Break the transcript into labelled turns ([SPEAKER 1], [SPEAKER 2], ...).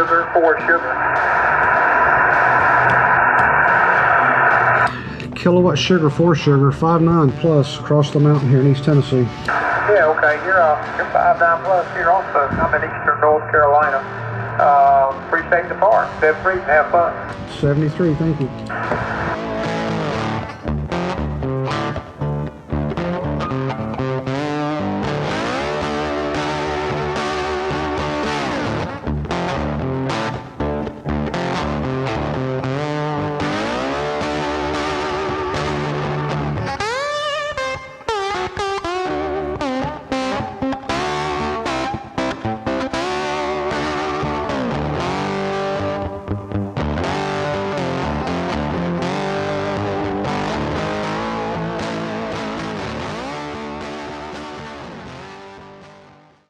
[SPEAKER 1] sugar, 4 sugar.
[SPEAKER 2] Kilowatt sugar, 4 sugar, 5.9 plus across the mountain here in East Tennessee.
[SPEAKER 1] Yeah, okay, you're 5.9 plus here also. I'm in eastern North Carolina. Appreciate the park. 73, have fun.
[SPEAKER 2] 73, thank you.